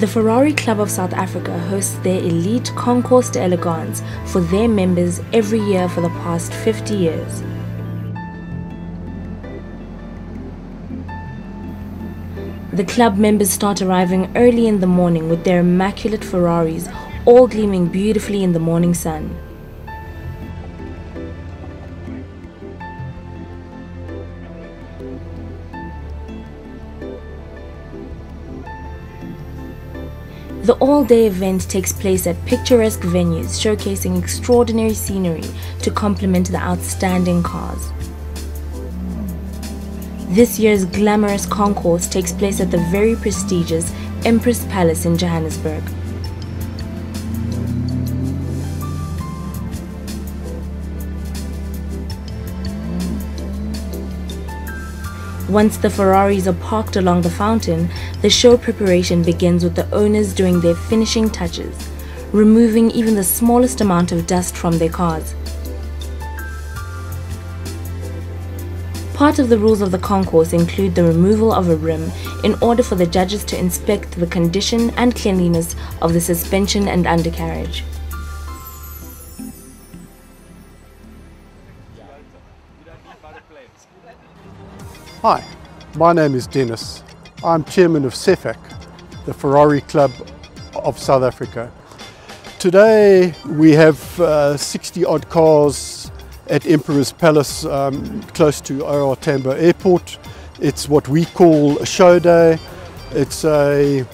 The Ferrari Club of South Africa hosts their elite Concourse d'Elegance for their members every year for the past 50 years. The club members start arriving early in the morning with their immaculate Ferraris, all gleaming beautifully in the morning sun. The all-day event takes place at picturesque venues showcasing extraordinary scenery to complement the outstanding cars. This year's glamorous concourse takes place at the very prestigious Empress Palace in Johannesburg. Once the Ferraris are parked along the fountain, the show preparation begins with the owners doing their finishing touches, removing even the smallest amount of dust from their cars. Part of the rules of the concourse include the removal of a rim in order for the judges to inspect the condition and cleanliness of the suspension and undercarriage. Hi, my name is Dennis. I'm chairman of CEFAC, the Ferrari Club of South Africa. Today we have 60 odd cars at Emperor's Palace close to OR Tambo Airport. It's what we call a show day. It's an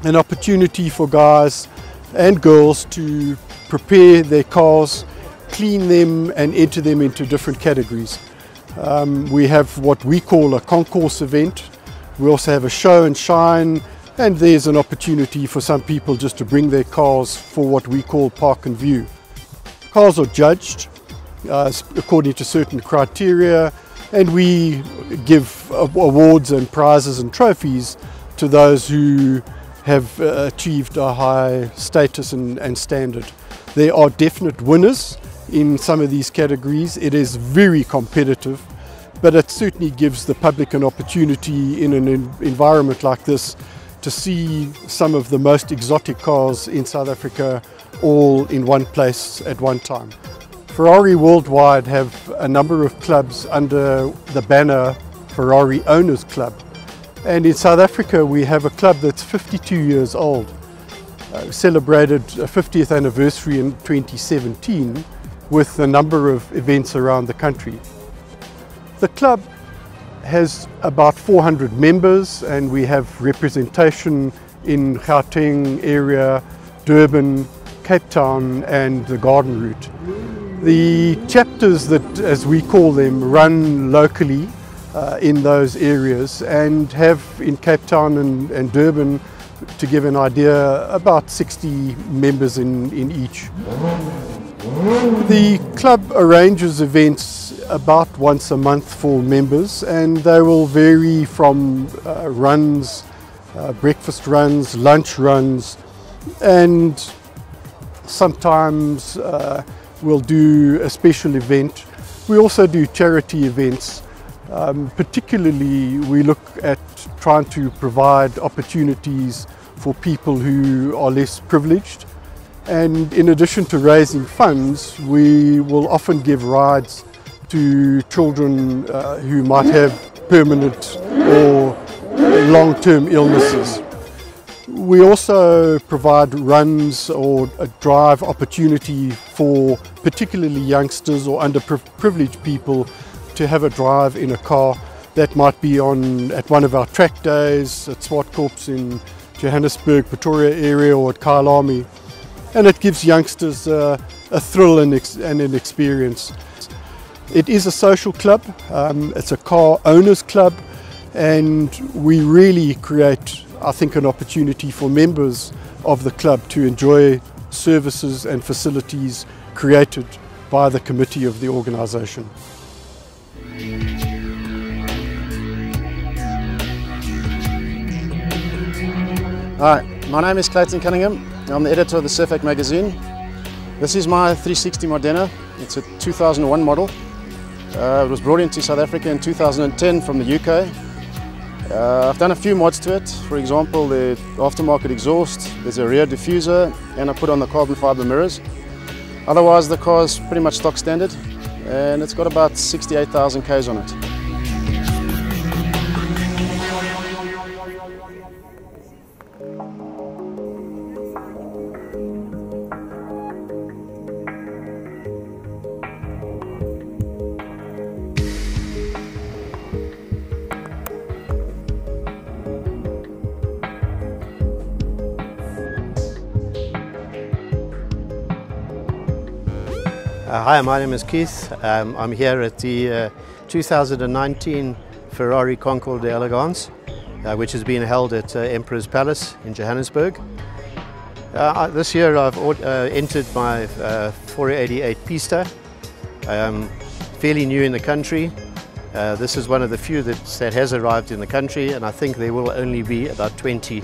opportunity for guys and girls to prepare their cars, clean them and enter them into different categories. We have what we call a concourse event. We also have a show and shine, and there's an opportunity for some people just to bring their cars for what we call park and view. Cars are judged according to certain criteria, and we give awards and prizes and trophies to those who have achieved a high status and standard. There are definite winners in some of these categories. It is very competitive, but it certainly gives the public an opportunity in an environment like this to see some of the most exotic cars in South Africa all in one place at one time. Ferrari worldwide have a number of clubs under the banner Ferrari Owners Club, and in South Africa we have a club that's 52 years old. Celebrated a 50th anniversary in 2017 with a number of events around the country. The club has about 400 members, and we have representation in Gauteng area, Durban, Cape Town and the Garden Route. The chapters that, as we call them, run locally in those areas and have in Cape Town and Durban, to give an idea, about 60 members in each. The club arranges events about once a month for members, and they will vary from runs, breakfast runs, lunch runs, and sometimes we'll do a special event. We also do charity events. Particularly we look at trying to provide opportunities for people who are less privileged. And in addition to raising funds, we will often give rides to children who might have permanent or long-term illnesses. We also provide runs or a drive opportunity for particularly youngsters or underprivileged people to have a drive in a car. That might be at one of our track days at Swartkorps in Johannesburg, Pretoria area, or at Kyalami. And it gives youngsters a thrill and an experience. It is a social club, it's a car owners club, and we really create, I think, an opportunity for members of the club to enjoy services and facilities created by the committee of the organisation. Hi, my name is Clayton Cunningham. I'm the editor of the CEFAC magazine. This is my 360 Modena. It's a 2001 model. It was brought into South Africa in 2010 from the UK. I've done a few mods to it. For example, the aftermarket exhaust, there's a rear diffuser, and I put on the carbon fiber mirrors. Otherwise, the car is pretty much stock standard, and it's got about 68,000 Ks on it. Hi, my name is Keith. I'm here at the 2019 Ferrari Concourse d'Elegance, which has been held at Emperor's Palace in Johannesburg. This year I've entered my 488 Pista. Fairly new in the country. This is one of the few that has arrived in the country, and I think there will only be about 20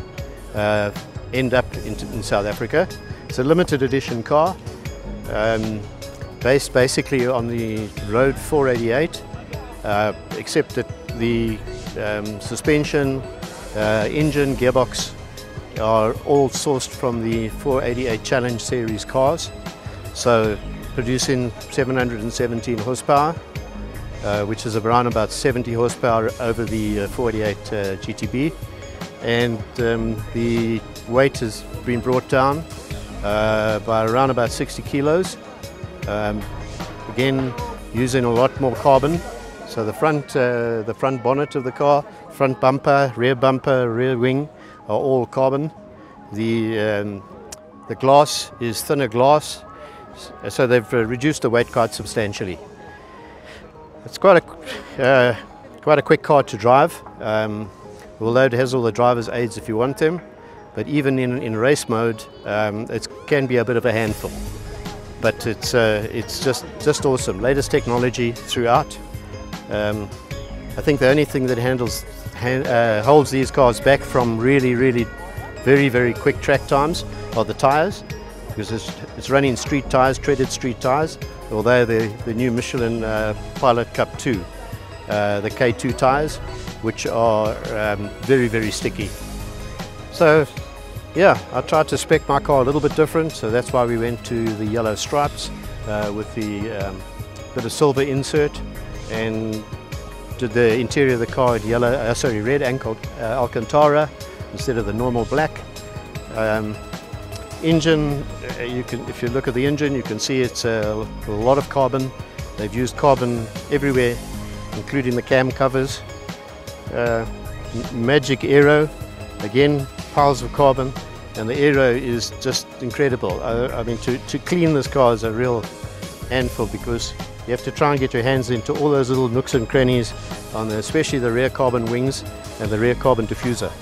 end up in South Africa. It's a limited edition car. Based basically on the Road 488, except that the suspension, engine, gearbox are all sourced from the 488 Challenge Series cars, so producing 717 horsepower, which is around about 70 horsepower over the 488 GTB, and the weight has been brought down by around about 60 kilos. Again, using a lot more carbon. So the front bonnet of the car, front bumper, rear wing are all carbon. The glass is thinner glass, so they've reduced the weight quite substantially. It's quite a quick car to drive, although it has all the driver's aids if you want them. But even in race mode, it can be a bit of a handful. But it's just awesome. Latest technology throughout. I think the only thing that holds these cars back from really very quick track times are the tyres, because it's running street tyres, treaded street tyres. Although the new Michelin Pilot Cup 2, the K2 tyres, which are very sticky. So. Yeah, I tried to spec my car a little bit different, so that's why we went to the yellow stripes with the bit of silver insert, and did the interior of the car in red Alcantara instead of the normal black. Engine, if you look at the engine, you can see it's a lot of carbon. They've used carbon everywhere, including the cam covers. Magic aero, again, piles of carbon, and the aero is just incredible. I mean, to clean this car is a real handful, because you have to try and get your hands into all those little nooks and crannies on especially the rear carbon wings and the rear carbon diffuser.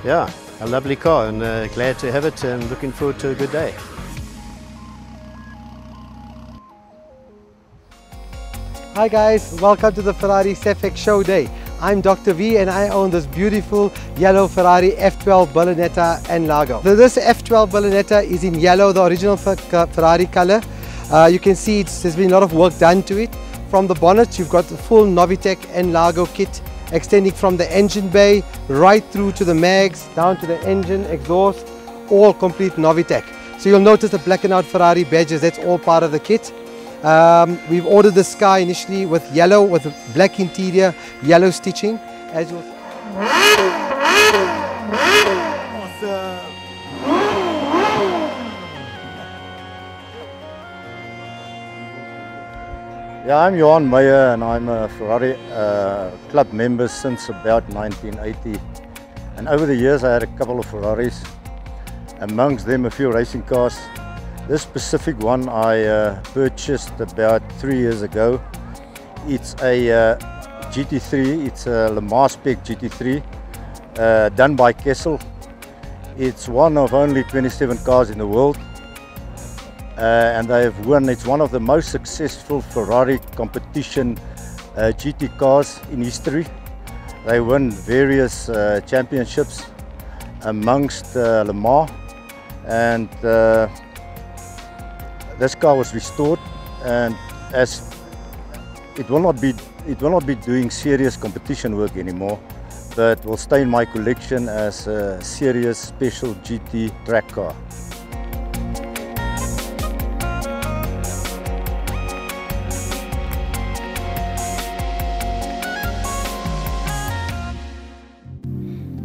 Yeah, a lovely car, and glad to have it, and looking forward to a good day. Hi guys, welcome to the Ferrari CEFEC show day. I'm Dr. V, and I own this beautiful yellow Ferrari F12 Berlinetta and Lago. This F12 Berlinetta is in yellow, the original Ferrari color. You can see there's been a lot of work done to it. From the bonnet, you've got the full Novitec and Lago kit, extending from the engine bay right through to the mags, down to the engine, exhaust, all complete Novitec. So you'll notice the black and out Ferrari badges, that's all part of the kit. We've ordered this car initially with yellow, with a black interior, yellow stitching. As you'll Yeah, I'm Johan Meyer, and I'm a Ferrari club member since about 1980. And over the years I had a couple of Ferraris, amongst them a few racing cars. This specific one I purchased about 3 years ago. It's a GT3, it's a Le Mans spec GT3 done by Kessel. It's one of only 27 cars in the world, and they have won. It's one of the most successful Ferrari competition GT cars in history. They won various championships amongst Le Mans, and this car was restored, and as it will not be doing serious competition work anymore, but will stay in my collection as a serious special GT track car.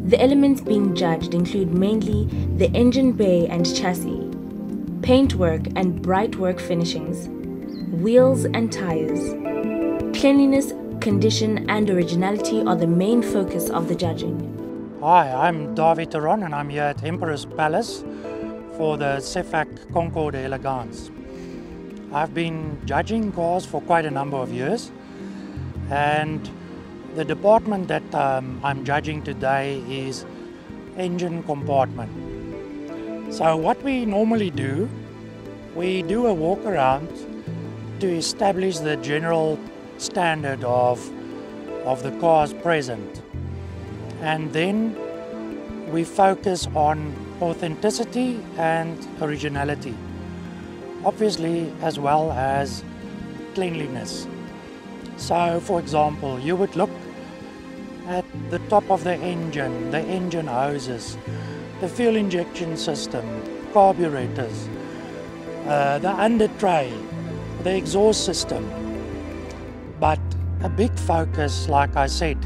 The elements being judged include mainly the engine bay and chassis, paintwork and bright work finishings, wheels and tires. Cleanliness, condition and originality are the main focus of the judging. Hi, I'm David Teron and I'm here at Emperor's Palace for the CEFAC Concourse d'Elegance. I've been judging cars for quite a number of years, and the department that I'm judging today is engine compartment. So what we normally do, we do a walk around to establish the general standard of the cars present. And then we focus on authenticity and originality, obviously, as well as cleanliness. So, for example, you would look at the top of the engine hoses, the fuel injection system, carburetors, the under tray, the exhaust system. But a big focus, like I said,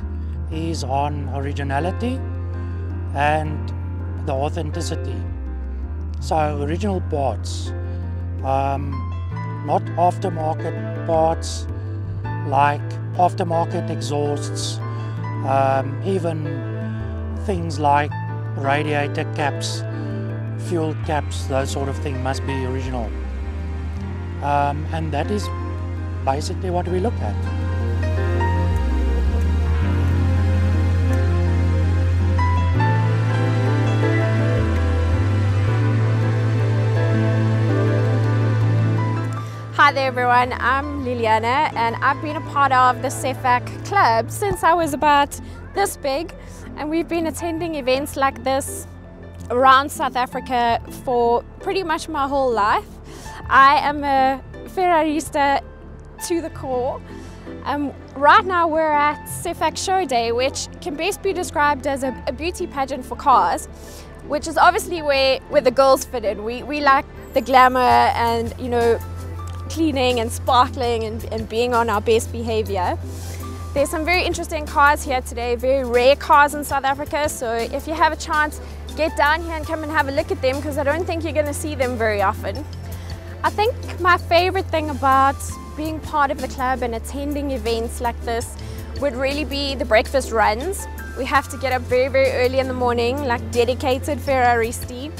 is on originality and the authenticity. So original parts, not aftermarket parts like aftermarket exhausts, even things like radiator caps, fuel caps, those sort of things must be original. And that is basically what we look at. Hi there everyone, I'm Liliana and I've been a part of the CEFAC club since I was about this big, and we've been attending events like this around South Africa for pretty much my whole life. I am a Ferrarista to the core. Right now we're at CEFAC Show Day, which can best be described as a beauty pageant for cars, which is obviously where the girls fit in. We like the glamour and, you know, cleaning and sparkling and being on our best behavior. There's some very interesting cars here today, very rare cars in South Africa, so if you have a chance, get down here and come and have a look at them, because I don't think you're going to see them very often. I think my favorite thing about being part of the club and attending events like this would really be the breakfast runs. We have to get up very, very early in the morning, like dedicated Ferraristi.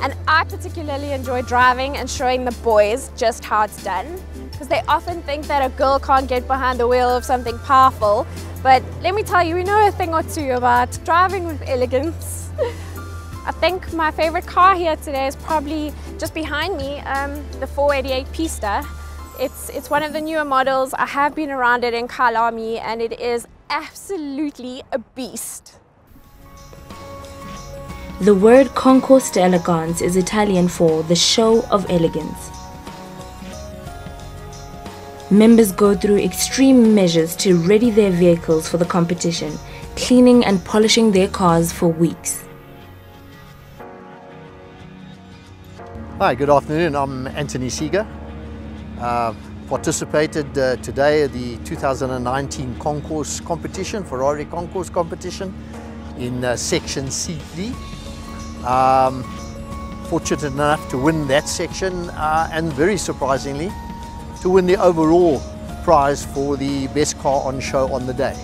And I particularly enjoy driving and showing the boys just how it's done, because they often think that a girl can't get behind the wheel of something powerful. But let me tell you, we know a thing or two about driving with elegance. I think my favorite car here today is probably just behind me, the 488 Pista. It's one of the newer models. I have been around it in Kalami and it is absolutely a beast. The word Concourse d'Elegance is Italian for the show of elegance. Members go through extreme measures to ready their vehicles for the competition, cleaning and polishing their cars for weeks. Hi, good afternoon. I'm Anthony Seeger. Participated today at the 2019 Concourse competition, Ferrari Concourse competition in section C3. Fortunate enough to win that section and very surprisingly to win the overall prize for the best car on show on the day.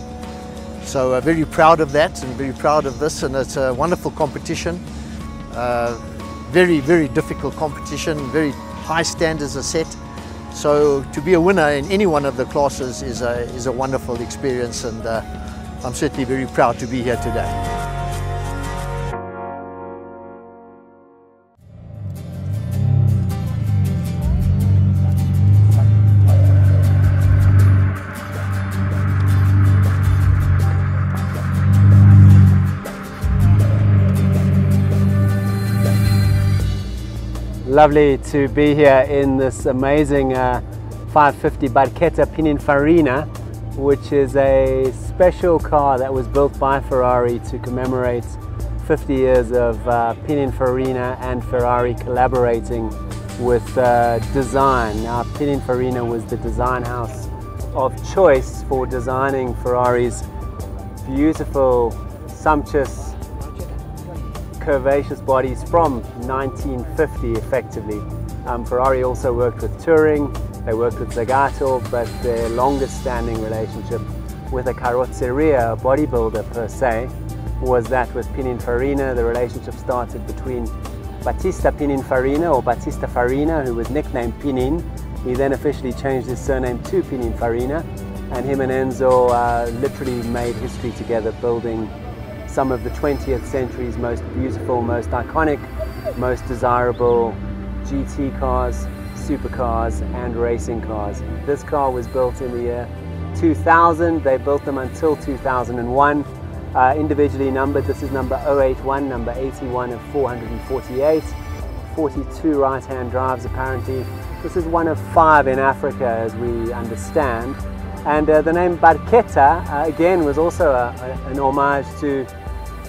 So very proud of that and very proud of this, and it's a wonderful competition. Very, very difficult competition, very high standards are set. So to be a winner in any one of the classes is a wonderful experience, and I'm certainly very proud to be here today. Lovely to be here in this amazing 550 Barchetta Pininfarina which is a special car that was built by Ferrari to commemorate 50 years of Pininfarina and Ferrari collaborating with design. Now, Pininfarina was the design house of choice for designing Ferrari's beautiful, sumptuous, curvaceous bodies from 1950 effectively. Ferrari also worked with Touring, they worked with Zagato, but their longest standing relationship with a carrozzeria, a bodybuilder per se, was that with Pininfarina. The relationship started between Battista Pininfarina, or Battista Farina, who was nicknamed Pinin. He then officially changed his surname to Pininfarina, and him and Enzo literally made history together, building some of the 20th century's most beautiful, most iconic, most desirable GT cars, supercars and racing cars. This car was built in the year 2000. They built them until 2001. Individually numbered, this is number 081, number 81 of 448, 42 right-hand drives apparently. This is one of 5 in Africa, as we understand. And the name Barchetta, again, was also an homage to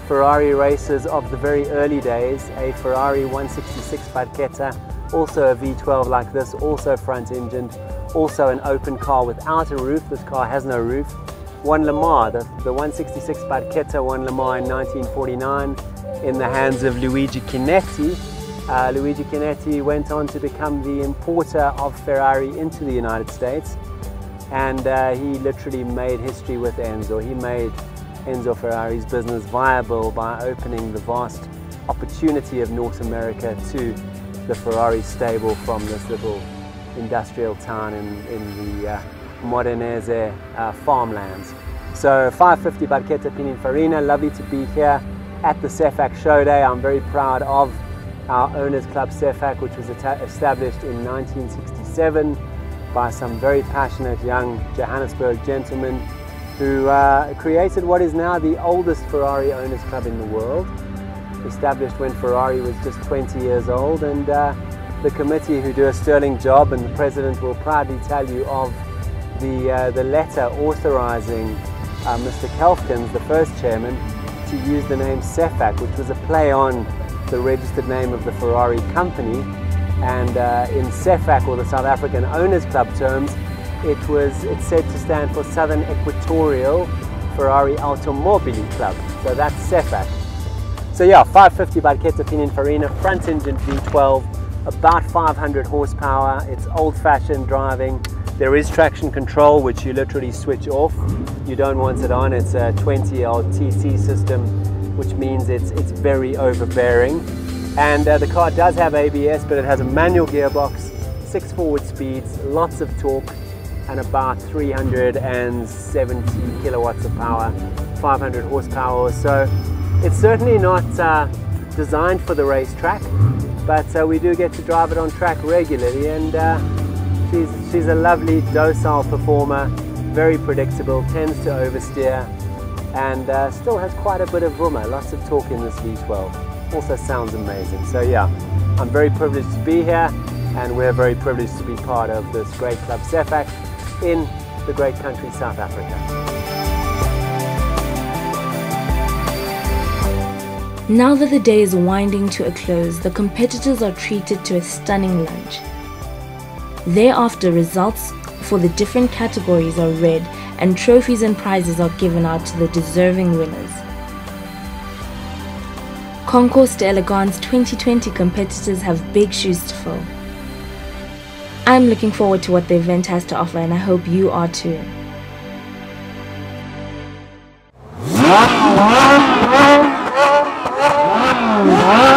Ferrari races of the very early days. A Ferrari 166 Barchetta, also a V12 like this, also front-engined, also an open car without a roof. This car has no roof. Won Le Mans, the 166 Barchetta won Le Mans in 1949 in the hands of Luigi Chinetti. Luigi Chinetti went on to become the importer of Ferrari into the United States, and he literally made history with Enzo. He made Enzo Ferrari's business viable by opening the vast opportunity of North America to the Ferrari stable from this little industrial town in the Modenese farmlands. So 550 Barchetta Pininfarina, lovely to be here at the CEFAC show day. I'm very proud of our owners club CEFAC, which was established in 1967 by some very passionate young Johannesburg gentlemen who created what is now the oldest Ferrari owners club in the world, established when Ferrari was just 20 years old, and the committee, who do a sterling job, and the president will proudly tell you of the letter authorizing Mr. Kelfkins, the first chairman, to use the name CEFAC, which was a play on the registered name of the Ferrari company. And in CEFAC, or the South African Owners Club terms, it's said to stand for Southern Equatorial Ferrari Automobili Club. So that's CEFAC. So yeah, 550 Barchetta Pininfarina, front-engine V12, about 500 horsepower. It's old-fashioned driving. There is traction control, which you literally switch off. You don't want it on. It's a 20-old TC system, which means it's very overbearing. And the car does have ABS, but it has a manual gearbox, 6 forward speeds, lots of torque, and about 370 kilowatts of power, 500 horsepower or so. It's certainly not designed for the racetrack, but we do get to drive it on track regularly, and she's a lovely, docile performer, very predictable, tends to oversteer, and still has quite a bit of rumor, lots of torque in this V12. Also sounds amazing. So yeah, I'm very privileged to be here, and we're very privileged to be part of this great club CEFAC in the great country South Africa. Now that the day is winding to a close, the competitors are treated to a stunning lunch. Thereafter, results for the different categories are read, and trophies and prizes are given out to the deserving winners. Concourse d'Elegance 2020 competitors have big shoes to fill. I'm looking forward to what the event has to offer, and I hope you are too. Wow.